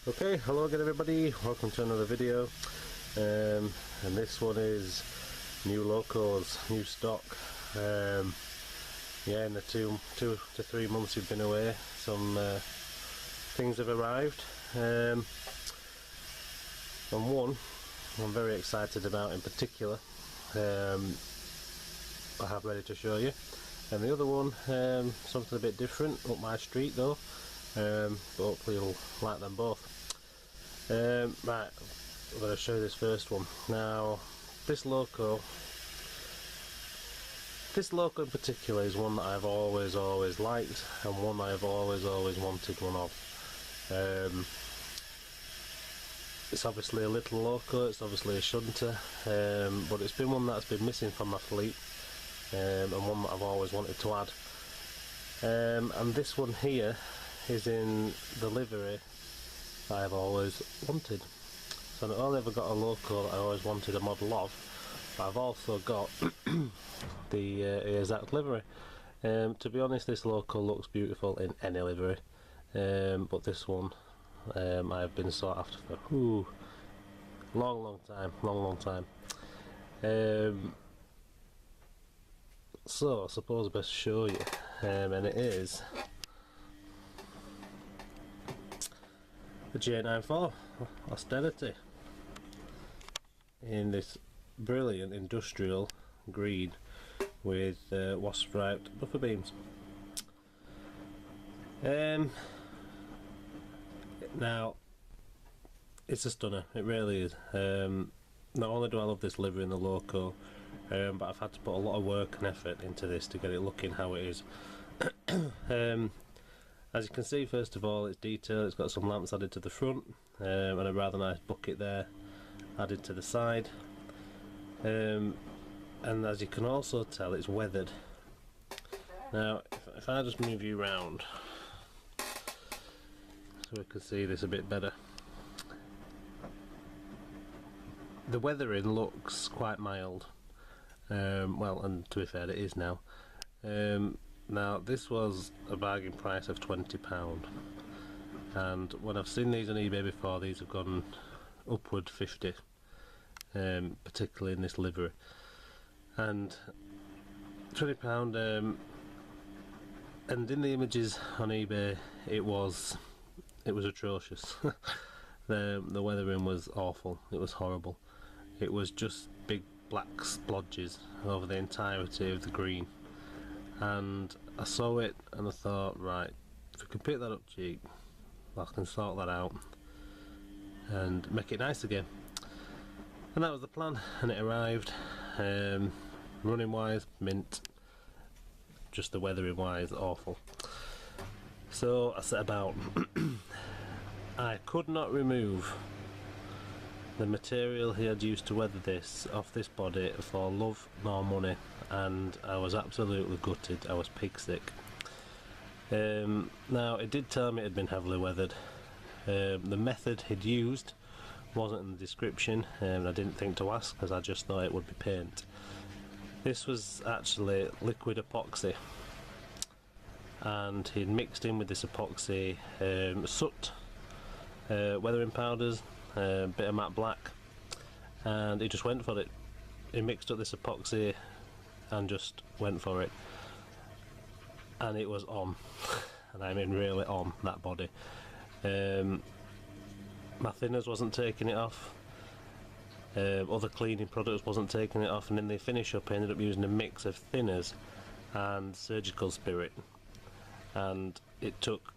Okay, hello again everybody, welcome to another video, and this one is new locos, new stock. Yeah, in the two to 3 months you've been away, some things have arrived, and one I'm very excited about in particular, I have ready to show you, and the other one, something a bit different, up my street though, but hopefully you'll like them both. Right, I'm going to show you this first one. Now, this loco in particular is one that I've always liked, and one I've always wanted one of. It's obviously a little loco, it's obviously a shunter, but it's been one that's been missing from my fleet, and one that I've always wanted to add. And this one here is in the livery I've always wanted. So not only have I got a loco that I always wanted a model of, but I've also got the exact livery. To be honest, this loco looks beautiful in any livery, but this one I've been sought after for long time. So I suppose I best show you, and it is the J94 Austerity in this brilliant industrial green with wasp striped buffer beams. Now it's a stunner, it really is. Not only do I love this livery in the loco, but I've had to put a lot of work and effort into this to get it looking how it is. As you can see, first of all, it's detailed, it's got some lamps added to the front, and a rather nice bucket there added to the side, and as you can also tell, it's weathered. Now if I just move you round so we can see this a bit better, the weathering looks quite mild, well, and to be fair, it is now. Now this was a bargain price of £20, and when I've seen these on eBay before, these have gone upward 50, particularly in this livery, and £20, and in the images on eBay it was atrocious. The weathering was awful, it was horrible, it was just big black splodges over the entirety of the green. And I saw it and I thought, right, if we can pick that up cheap, I can sort that out and make it nice again. And that was the plan, and it arrived. Running wise, mint. Just the weathering wise, awful. So I set about. I could not remove the material he had used to weather this off this body for love nor money, and I was absolutely gutted. I was pig sick. Now it did tell me it had been heavily weathered. The method he'd used wasn't in the description, and I didn't think to ask because I just thought it would be paint. This was actually liquid epoxy, and he'd mixed in with this epoxy soot, weathering powders, a bit of matte black, and he just went for it. He mixed up this epoxy and just went for it, and it was on. And I mean really on, that body. My thinners wasn't taking it off, other cleaning products wasn't taking it off, and in the finish up I ended up using a mix of thinners and surgical spirit, and it took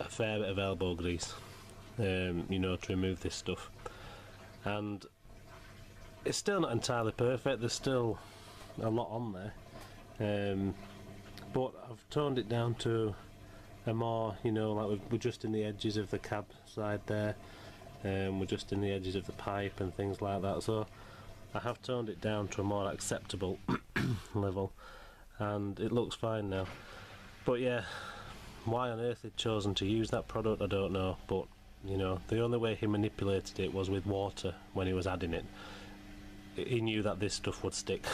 a fair bit of elbow grease, you know, to remove this stuff. And it's still not entirely perfect, there's still a lot on there, but I've toned it down to a more, you know, like we're just in the edges of the cab side there, we're just in the edges of the pipe and things like that, so I have toned it down to a more acceptable level, and it looks fine now. But yeah, why on earth he'd chosen to use that product I don't know, but you know, the only way he manipulated it was with water when he was adding it. He knew that this stuff would stick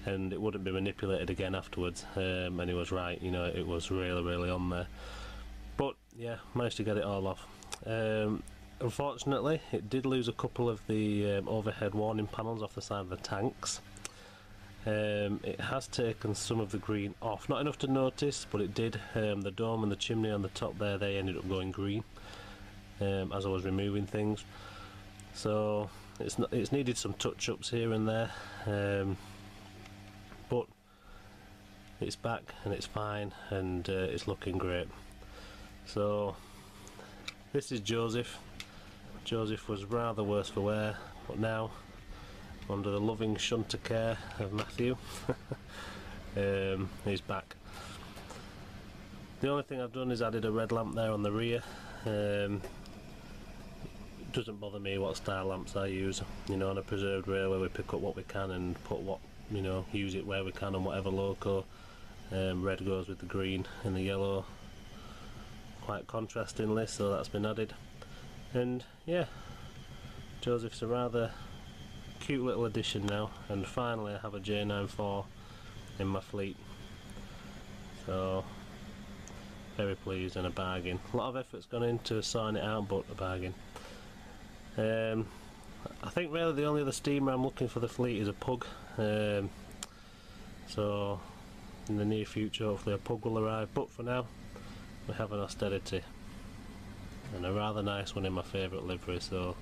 and it wouldn't be manipulated again afterwards, and he was right, you know, it was really on there. But yeah, managed to get it all off. Unfortunately, it did lose a couple of the overhead warning panels off the side of the tanks. It has taken some of the green off, not enough to notice, but it did. The dome and the chimney on the top there, they ended up going green as I was removing things. So it's needed some touch-ups here and there, but it's back and it's fine, and it's looking great. So this is Joseph. Joseph was rather worse for wear, but now under the loving shunter care of Matthew, he's back. The only thing I've done is added a red lamp there on the rear. It doesn't bother me what style lamps I use. You know, on a preserved railway we pick up what we can and put what, you know, use it where we can on whatever loco. Red goes with the green and the yellow, quite contrastingly, so that's been added. And yeah, Joseph's a rather cute little addition now, and finally I have a J94 in my fleet, so very pleased, and a bargain. A lot of effort's gone into sorting it out, but a bargain. I think really the only other steamer I'm looking for the fleet is a pug, so in the near future hopefully a pug will arrive, but for now we have an austerity, and a rather nice one in my favourite livery. So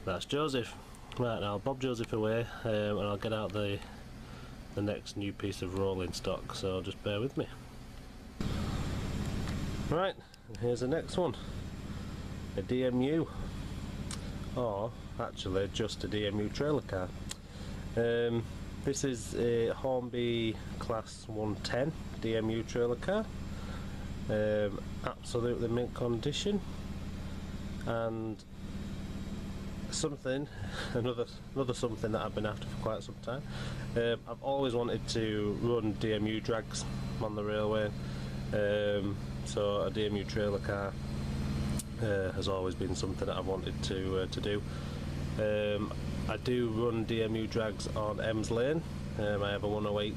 that's Joseph. Right, now I'll bob Joseph away, and I'll get out the next new piece of rolling stock, so just bear with me. Right, and here's the next one, a DMU, or actually just a DMU trailer car. This is a Hornby Class 110 DMU trailer car. Absolutely mint condition, and something, another something that I've been after for quite some time. I've always wanted to run DMU drags on the railway, so a DMU trailer car has always been something that I've wanted to do. I do run DMU drags on Ems Lane. I have a 108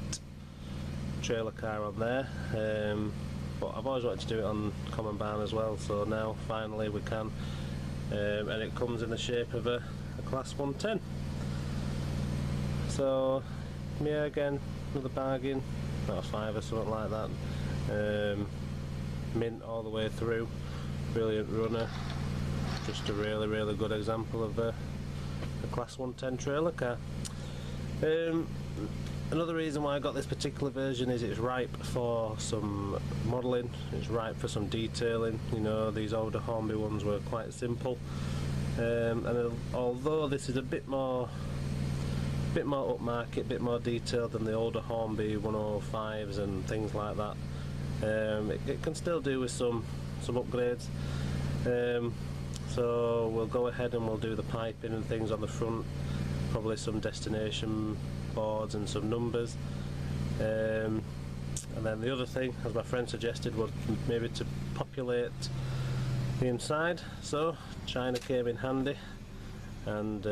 trailer car on there, but I've always wanted to do it on Common Barn as well, so now finally we can, and it comes in the shape of a Class 110. So yeah, again, another bargain, about a £5 or something like that. Mint all the way through, brilliant runner, just a really good example of a Class 110 trailer car. Another reason why I got this particular version is it's ripe for some modelling, it's ripe for some detailing. You know, these older Hornby ones were quite simple, and although this is a bit more upmarket, a bit more detailed than the older Hornby 105s and things like that, it can still do with some upgrades. So we'll go ahead and we'll do the piping and things on the front, probably some destination boards and some numbers, and then the other thing, as my friend suggested, was maybe to populate the inside. So China came in handy and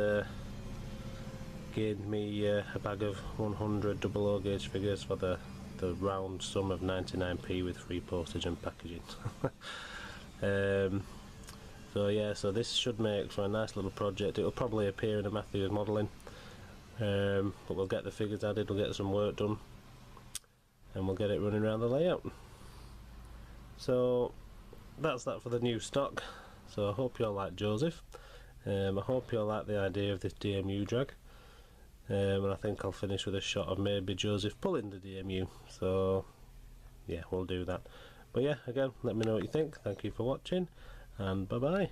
gave me a bag of 100 double O gauge figures for the round sum of 99p with free postage and packaging. So yeah, so this should make for a nice little project. It will probably appear in a Matthew's modelling, but we'll get the figures added, we'll get some work done, and we'll get it running around the layout. So that's that for the new stock. So I hope you all like Joseph. I hope you all like the idea of this DMU drag, and I think I'll finish with a shot of maybe Joseph pulling the DMU. So yeah, we'll do that. But yeah, again, let me know what you think. Thank you for watching, and bye bye.